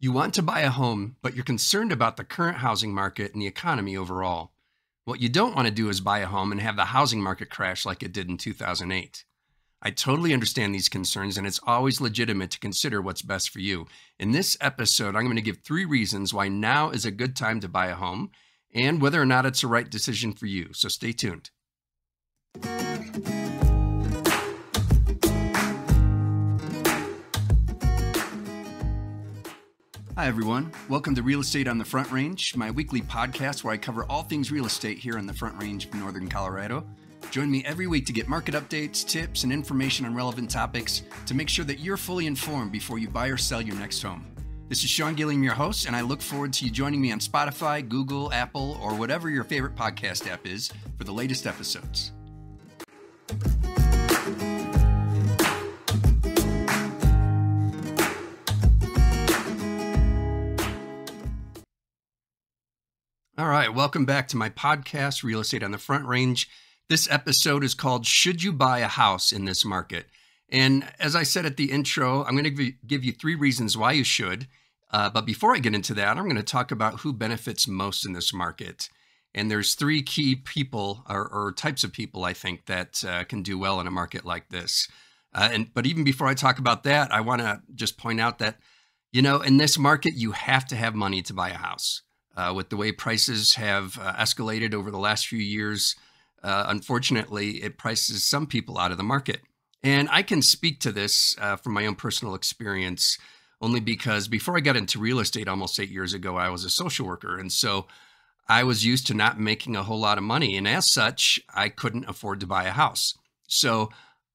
You want to buy a home, but you're concerned about the current housing market and the economy overall. What you don't want to do is buy a home and have the housing market crash like it did in 2008. I totally understand these concerns, and it's always legitimate to consider what's best for you. In this episode, I'm going to give 3 reasons why now is a good time to buy a home and whether or not it's the right decision for you. So stay tuned. Hi, everyone. Welcome to Real Estate on the Front Range, my weekly podcast where I cover all things real estate here on the Front Range of Northern Colorado. Join me every week to get market updates, tips, and information on relevant topics to make sure that you're fully informed before you buy or sell your next home. This is Sean Gilliam, your host, and I look forward to you joining me on Spotify, Google, Apple, or whatever your favorite podcast app is for the latest episodes. All right, welcome back to my podcast, Real Estate on the Front Range. This episode is called Should You Buy a House in This Market? And as I said at the intro, I'm going to give you 3 reasons why you should. But before I get into that, I'm going to talk about who benefits most in this market. And there's 3 key people or types of people, I think, that can do well in a market like this. But even before I talk about that, I want to just point out that, in this market, you have to have money to buy a house. With the way prices have escalated over the last few years, unfortunately, it prices some people out of the market. And I can speak to this from my own personal experience, only because before I got into real estate almost 8 years ago, I was a social worker. And so I was used to not making a whole lot of money. And as such, I couldn't afford to buy a house. So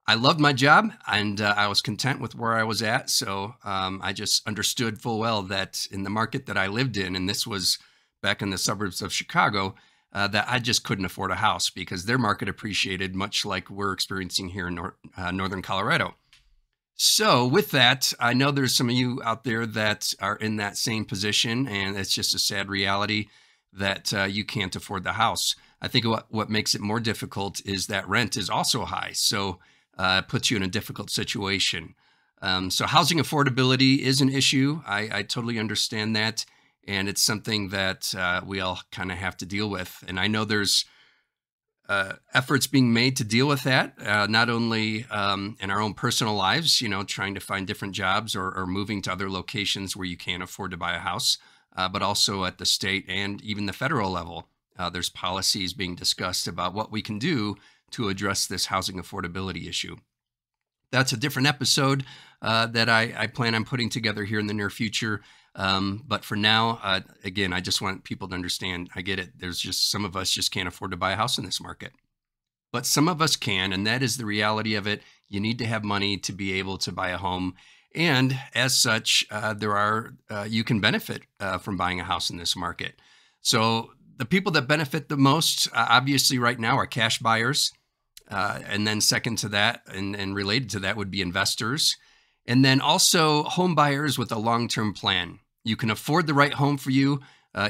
I loved my job and I was content with where I was at. So I just understood full well that in the market that I lived in, and this was back in the suburbs of Chicago, that I just couldn't afford a house because their market appreciated much like we're experiencing here in Northern Colorado. So with that, I know there's some of you out there that are in that same position, and it's just a sad reality that you can't afford the house. I think what makes it more difficult is that rent is also high, so it puts you in a difficult situation. So housing affordability is an issue. I totally understand that. And it's something that we all kind of have to deal with. And I know there's efforts being made to deal with that, not only in our own personal lives, trying to find different jobs or moving to other locations where you can't afford to buy a house, but also at the state and even the federal level. There's policies being discussed about what we can do to address this housing affordability issue. That's a different episode that I plan on putting together here in the near future. But for now, again, I just want people to understand, I get it. There's just some of us just can't afford to buy a house in this market, but some of us can. And that is the reality of it. You need to have money to be able to buy a home. And as such, you can benefit from buying a house in this market. So the people that benefit the most, obviously right now, are cash buyers. And then second to that and related to that would be investors. And then also home buyers with a long-term plan. You can afford the right home for you,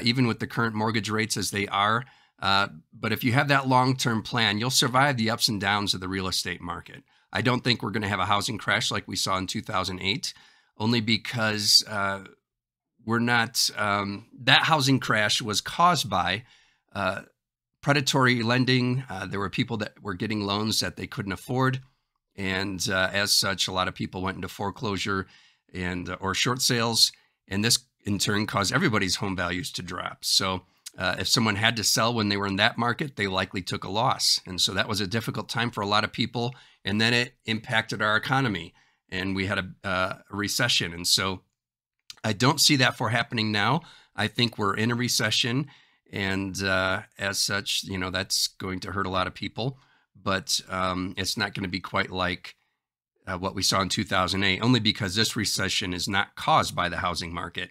even with the current mortgage rates as they are. But if you have that long-term plan, you'll survive the ups and downs of the real estate market. I don't think we're going to have a housing crash like we saw in 2008, only because that housing crash was caused by predatory lending. There were people that were getting loans that they couldn't afford. And as such, a lot of people went into foreclosure or short sales. And this in turn caused everybody's home values to drop. So if someone had to sell when they were in that market, they likely took a loss. And so that was a difficult time for a lot of people. And then it impacted our economy and we had a recession. And so I don't see that happening now. I think we're in a recession. And as such, that's going to hurt a lot of people. But it's not going to be quite like what we saw in 2008, only because this recession is not caused by the housing market.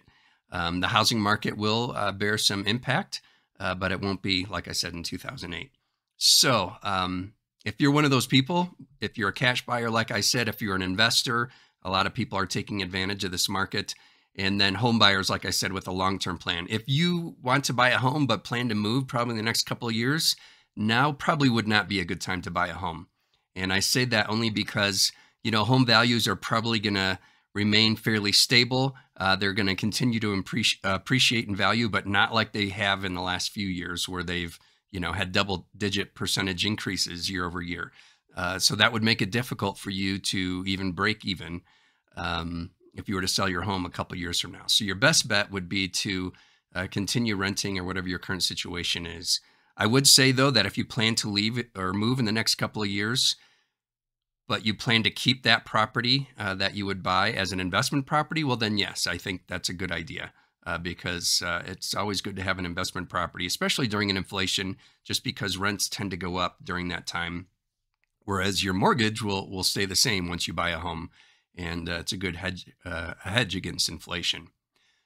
The housing market will bear some impact, but it won't be, like I said, in 2008. So if you're one of those people, if you're a cash buyer, like I said, if you're an investor, a lot of people are taking advantage of this market. And then home buyers, like I said, with a long-term plan. If you want to buy a home but plan to move probably in the next couple of years, now probably would not be a good time to buy a home. And I say that only because, home values are probably going to remain fairly stable. They're going to continue to appreciate in value, but not like they have in the last few years where they've, had double-digit percentage increases year over year. So that would make it difficult for you to even break even if you were to sell your home a couple years from now. So your best bet would be to continue renting or whatever your current situation is. I would say, though, that if you plan to leave or move in the next couple of years, but you plan to keep that property that you would buy as an investment property, well, then yes, I think that's a good idea because it's always good to have an investment property, especially during an inflation, just because rents tend to go up during that time, whereas your mortgage will stay the same once you buy a home, and it's a good hedge against inflation.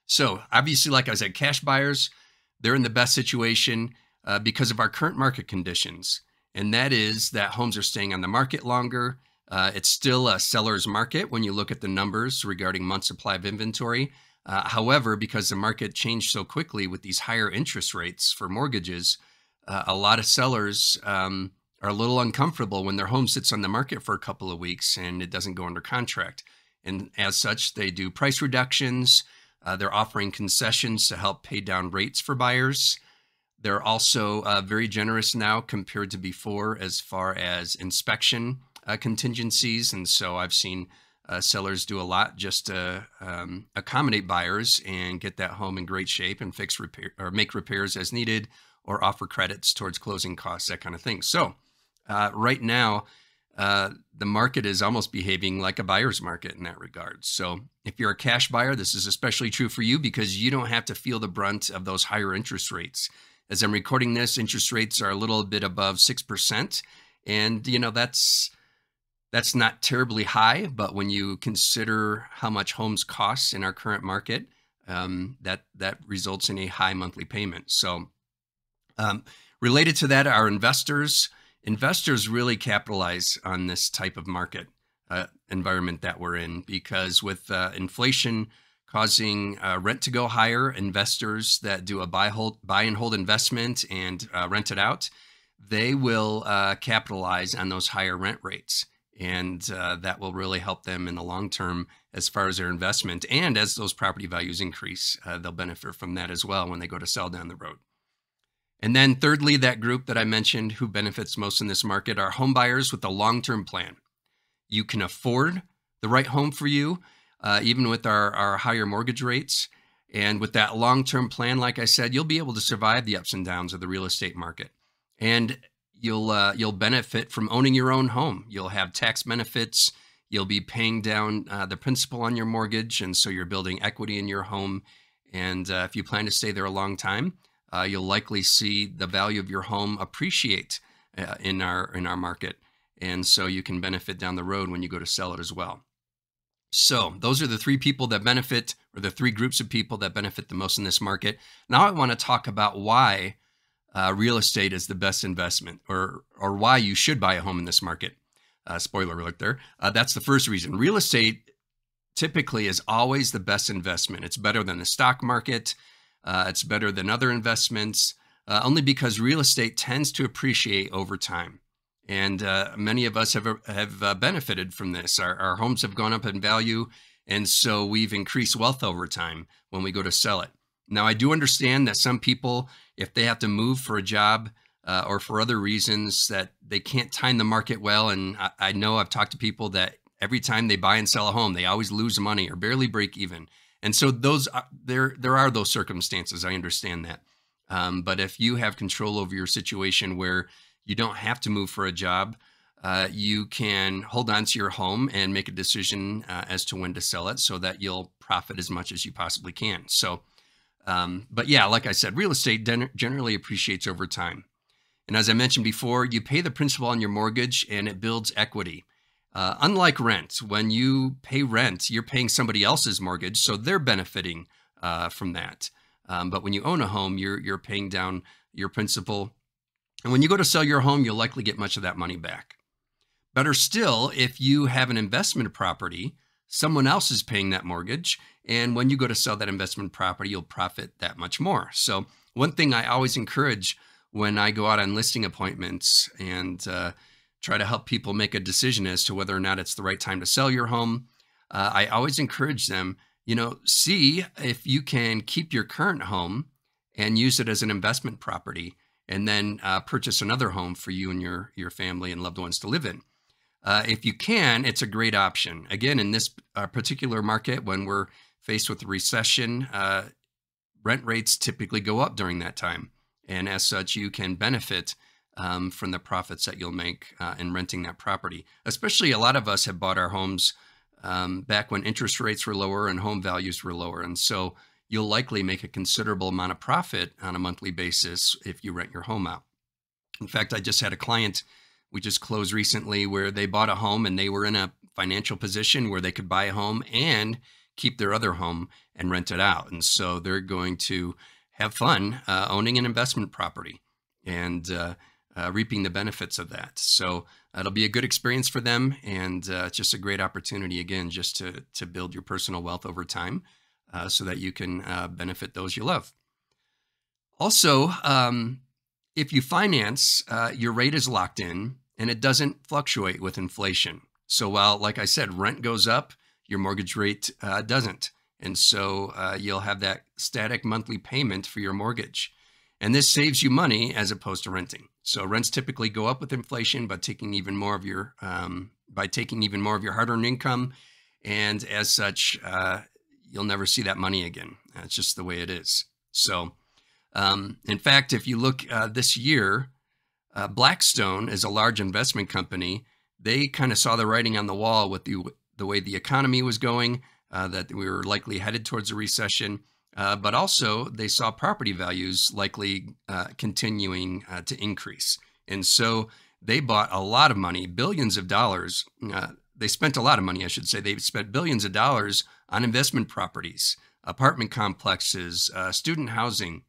So obviously, like I said, cash buyers, they're in the best situation because of our current market conditions, and that is that homes are staying on the market longer. It's still a seller's market when you look at the numbers regarding month supply of inventory. However, because the market changed so quickly with these higher interest rates for mortgages, a lot of sellers are a little uncomfortable when their home sits on the market for a couple of weeks and it doesn't go under contract. And as such, they do price reductions. They're offering concessions to help pay down rates for buyers. They're also very generous now compared to before as far as inspection contingencies. And so I've seen sellers do a lot just to accommodate buyers and get that home in great shape and make repairs as needed, or offer credits towards closing costs, that kind of thing. So right now, the market is almost behaving like a buyer's market in that regard. So if you're a cash buyer, this is especially true for you because you don't have to feel the brunt of those higher interest rates. As I'm recording this, interest rates are a little bit above 6%. And, that's not terribly high, but when you consider how much homes cost in our current market, that results in a high monthly payment. So related to that are investors. Investors really capitalize on this type of market environment that we're in because with inflation causing rent to go higher, investors that do a buy and hold investment and rent it out, they will capitalize on those higher rent rates. And that will really help them in the long term as far as their investment. And as those property values increase, they'll benefit from that as well when they go to sell down the road. And then thirdly, that group that I mentioned who benefits most in this market are home buyers with a long-term plan. You can afford the right home for you, even with our higher mortgage rates. And with that long-term plan, like I said, you'll be able to survive the ups and downs of the real estate market. And you'll benefit from owning your own home. You'll have tax benefits. You'll be paying down the principal on your mortgage, and so you're building equity in your home. And if you plan to stay there a long time, you'll likely see the value of your home appreciate in our market, and so you can benefit down the road when you go to sell it as well. So those are the three people that benefit, or the three groups of people that benefit the most in this market. Now I want to talk about why real estate is the best investment, or why you should buy a home in this market. Spoiler alert there. That's the first reason. Real estate typically is always the best investment. It's better than the stock market. It's better than other investments, only because real estate tends to appreciate over time. And many of us have benefited from this. Our homes have gone up in value, and so we've increased wealth over time when we go to sell it. Now, I do understand that some people, if they have to move for a job or for other reasons, that they can't time the market well. And I know I've talked to people that every time they buy and sell a home, they always lose money or barely break even. And so there are those circumstances. I understand that. But if you have control over your situation where you don't have to move for a job, you can hold on to your home and make a decision as to when to sell it so that you'll profit as much as you possibly can. So, but yeah, like I said, real estate generally appreciates over time. And as I mentioned before, you pay the principal on your mortgage and it builds equity. Unlike rent, when you pay rent, you're paying somebody else's mortgage, so they're benefiting from that. But when you own a home, you're paying down your principal. And when you go to sell your home, you'll likely get much of that money back. Better still, if you have an investment property, someone else is paying that mortgage. And when you go to sell that investment property, you'll profit that much more. So one thing I always encourage when I go out on listing appointments and try to help people make a decision as to whether or not it's the right time to sell your home, I always encourage them, See if you can keep your current home and use it as an investment property, and then purchase another home for you and your family and loved ones to live in. If you can, it's a great option. Again, in this particular market, when we're faced with a recession, rent rates typically go up during that time. And as such, you can benefit from the profits that you'll make in renting that property. Especially a lot of us have bought our homes back when interest rates were lower and home values were lower. And so you'll likely make a considerable amount of profit on a monthly basis if you rent your home out. In fact, I just had a client we just closed recently where they bought a home and they were in a financial position where they could buy a home and keep their other home and rent it out. And so they're going to have fun owning an investment property and reaping the benefits of that. So it'll be a good experience for them, and it's just a great opportunity, again, just to build your personal wealth over time so that you can benefit those you love. Also, if you finance, your rate is locked in and it doesn't fluctuate with inflation. So while, like I said, rent goes up, your mortgage rate doesn't. And so you'll have that static monthly payment for your mortgage. And this saves you money as opposed to renting. So rents typically go up with inflation by taking even more of your hard-earned income. And as such, you'll never see that money again. That's just the way it is. So in fact, if you look this year, Blackstone is a large investment company. They kind of saw the writing on the wall with the way the economy was going, that we were likely headed towards a recession. But also they saw property values likely continuing to increase. And so they bought a lot of money, billions of dollars. They spent a lot of money, I should say. They spent billions of dollars on investment properties, apartment complexes, student housing.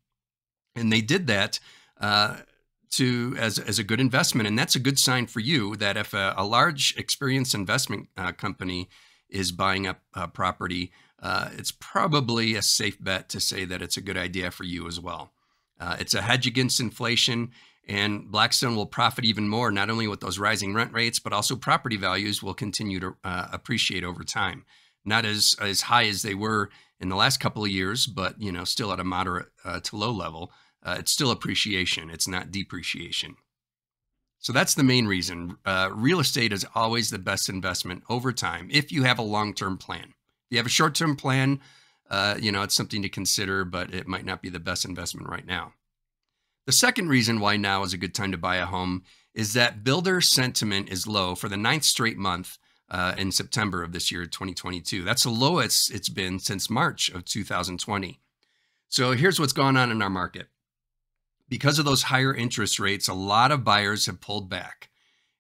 And they did that as a good investment. And that's a good sign for you that if a large experienced investment company is buying up property, it's probably a safe bet to say that it's a good idea for you as well. It's a hedge against inflation, and Blackstone will profit even more, not only with those rising rent rates, but also property values will continue to appreciate over time. Not as high as they were in the last couple of years, but still at a moderate to low level. It's still appreciation. It's not depreciation. So that's the main reason. Real estate is always the best investment over time if you have a long-term plan. If you have a short-term plan, it's something to consider, but it might not be the best investment right now. The second reason why now is a good time to buy a home is that builder sentiment is low for the 9th straight month in September of this year, 2022. That's the lowest it's been since March of 2020. So here's what's going on in our market. Because of those higher interest rates, a lot of buyers have pulled back.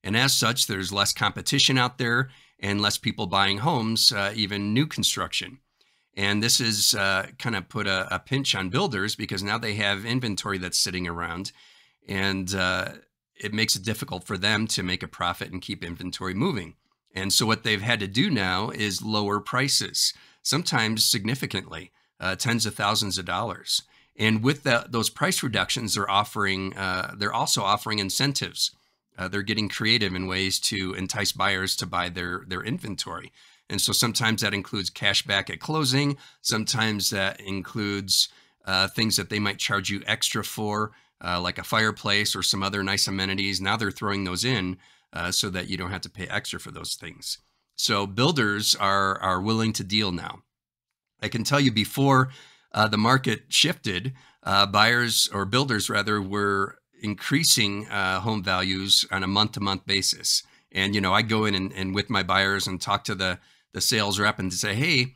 And as such, there's less competition out there and less people buying homes, even new construction. And this has kind of put a pinch on builders because now they have inventory that's sitting around, and it makes it difficult for them to make a profit and keep inventory moving. And so what they've had to do now is lower prices, sometimes significantly, tens of thousands of dollars. And with those price reductions, they're also offering incentives. They're getting creative in ways to entice buyers to buy their inventory. And so sometimes that includes cash back at closing. Sometimes that includes things that they might charge you extra for, like a fireplace or some other nice amenities. Now they're throwing those in so that you don't have to pay extra for those things. So builders are willing to deal now. I can tell you before the market shifted, builders were increasing home values on a month-to-month basis. And, I go in and with my buyers and talk to the sales rep and say, hey,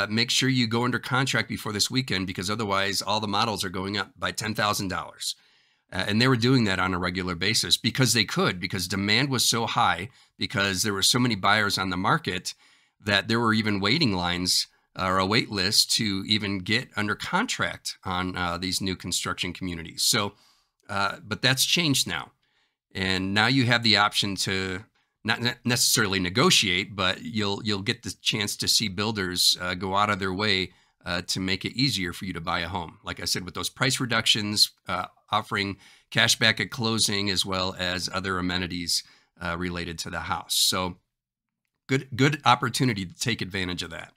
make sure you go under contract before this weekend because otherwise all the models are going up by $10,000. And they were doing that on a regular basis because they could, because demand was so high, because there were so many buyers on the market that there were even waiting lines or a wait list to even get under contract on these new construction communities. So, but that's changed now. And now you have the option to not necessarily negotiate, but you'll get the chance to see builders go out of their way to make it easier for you to buy a home. Like I said, with those price reductions, offering cash back at closing, as well as other amenities related to the house. So good opportunity to take advantage of that.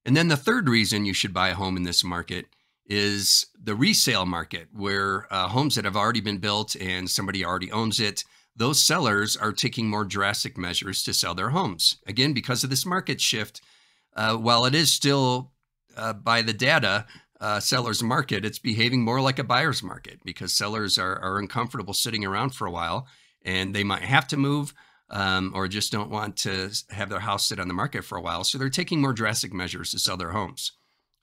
And then the third reason you should buy a home in this market is the resale market, where homes that have already been built and somebody already owns it, those sellers are taking more drastic measures to sell their homes. Again, because of this market shift, while it is still by the data, seller's market, it's behaving more like a buyer's market because sellers are uncomfortable sitting around for a while and they might have to move or just don't want to have their house sit on the market for a while. So they're taking more drastic measures to sell their homes.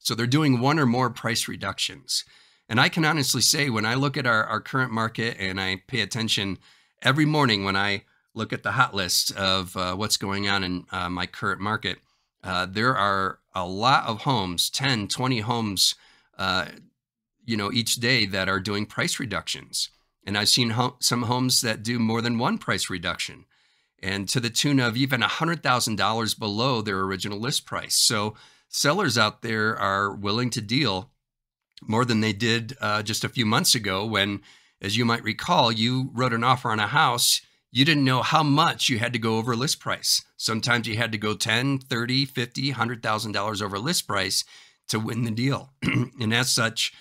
So they're doing one or more price reductions. And I can honestly say when I look at our current market and I pay attention every morning when I look at the hot list of what's going on in my current market, there are a lot of homes, 10, 20 homes, each day that are doing price reductions. And I've seen some homes that do more than one price reduction and to the tune of even $100,000 below their original list price. So sellers out there are willing to deal more than they did just a few months ago when, as you might recall, you wrote an offer on a house. You didn't know how much you had to go over list price. Sometimes you had to go 10, 30, 50, $100,000 over list price to win the deal. And as such,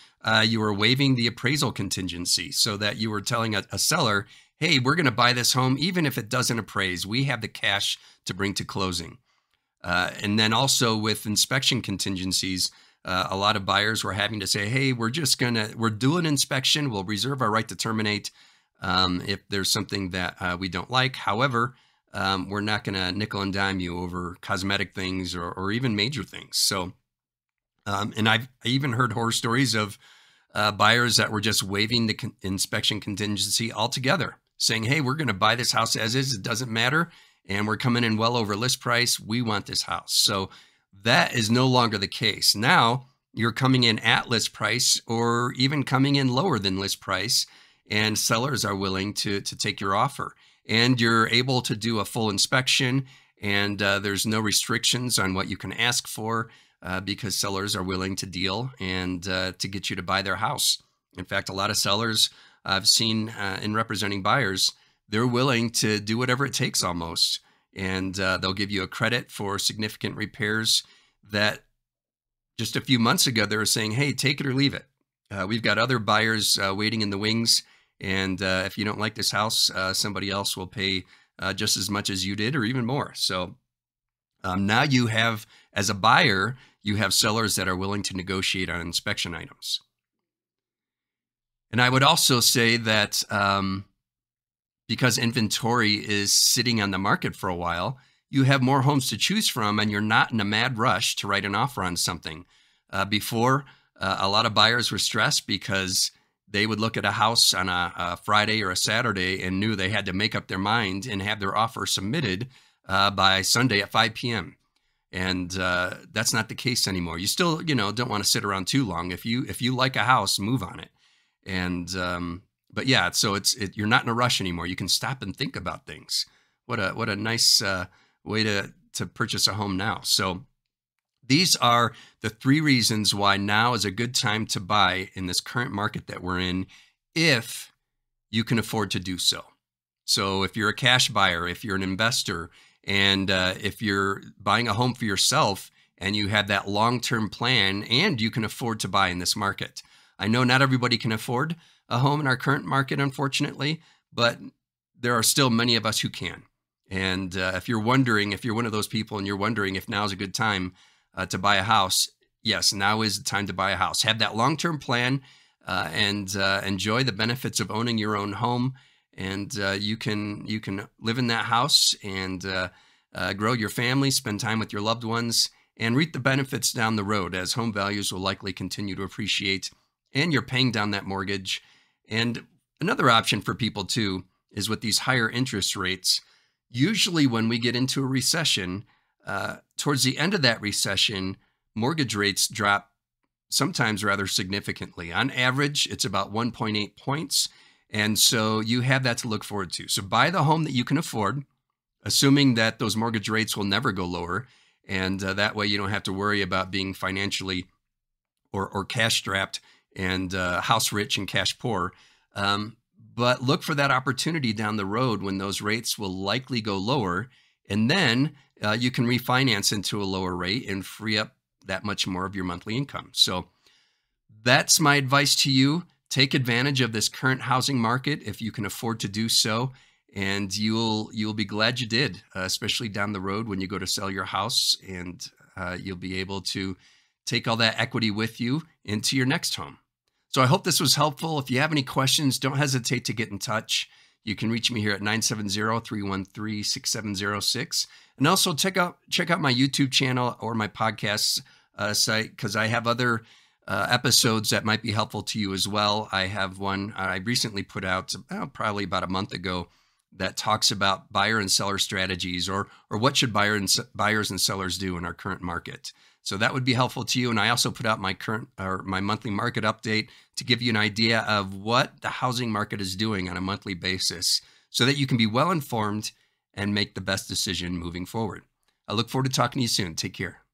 you were waiving the appraisal contingency so that you were telling a seller, hey, we're going to buy this home even if it doesn't appraise. We have the cash to bring to closing. And then also with inspection contingencies, a lot of buyers were having to say, hey, we're doing an inspection. We'll reserve our right to terminate if there's something that we don't like. However, we're not going to nickel and dime you over cosmetic things or even major things. So, and I even heard horror stories of buyers that were just waiving the inspection contingency altogether, saying, hey, we're going to buy this house as is. It doesn't matter. And we're coming in well over list price. We want this house. So that is no longer the case. Now you're coming in at list price or even coming in lower than list price, and sellers are willing to take your offer. And you're able to do a full inspection, and there's no restrictions on what you can ask for because sellers are willing to deal and to get you to buy their house. In fact, a lot of sellers I've seen in representing buyers, they're willing to do whatever it takes almost. And they'll give you a credit for significant repairs that just a few months ago, they were saying, hey, take it or leave it. We've got other buyers waiting in the wings. And if you don't like this house, somebody else will pay just as much as you did or even more. So now you have, as a buyer, you have sellers that are willing to negotiate on inspection items. And I would also say that because inventory is sitting on the market for a while, you have more homes to choose from and you're not in a mad rush to write an offer on something. Before, a lot of buyers were stressed because they would look at a house on a Friday or a Saturday and knew they had to make up their mind and have their offer submitted by Sunday at 5 p.m. And that's not the case anymore. You still, don't want to sit around too long. If you like a house, move on it. And but yeah, so you're not in a rush anymore. You can stop and think about things. What a nice way to purchase a home now. So these are the three reasons why now is a good time to buy in this current market that we're in, if you can afford to do so. So if you're a cash buyer, if you're an investor, and if you're buying a home for yourself and you have that long-term plan and you can afford to buy in this market. I know not everybody can afford a home in our current market, unfortunately, but there are still many of us who can. And if you're one of those people and you're wondering if now is a good time to buy a house, yes, now is the time to buy a house. Have that long-term plan and enjoy the benefits of owning your own home. And you can live in that house and grow your family, spend time with your loved ones, and reap the benefits down the road as home values will likely continue to appreciate and you're paying down that mortgage. And another option for people too is with these higher interest rates. Usually when we get into a recession, towards the end of that recession, mortgage rates drop sometimes rather significantly. On average, it's about 1.8 points. And so you have that to look forward to. So buy the home that you can afford, assuming that those mortgage rates will never go lower. And that way you don't have to worry about being financially or cash strapped and house rich and cash poor. But look for that opportunity down the road when those rates will likely go lower. And then you can refinance into a lower rate and free up that much more of your monthly income. So that's my advice to you. Take advantage of this current housing market if you can afford to do so, and you'll be glad you did, especially down the road when you go to sell your house, and you'll be able to take all that equity with you into your next home. So I hope this was helpful. If you have any questions, don't hesitate to get in touch. You can reach me here at 970-313-6706. And also check out my YouTube channel or my podcast site, because I have other episodes that might be helpful to you as well. I have one I recently put out probably about a month ago that talks about buyer and seller strategies, or what should buyers and sellers do in our current market. So that would be helpful to you. And I also put out my monthly market update to give you an idea of what the housing market is doing on a monthly basis, so that you can be well informed and make the best decision moving forward. I look forward to talking to you soon. Take care.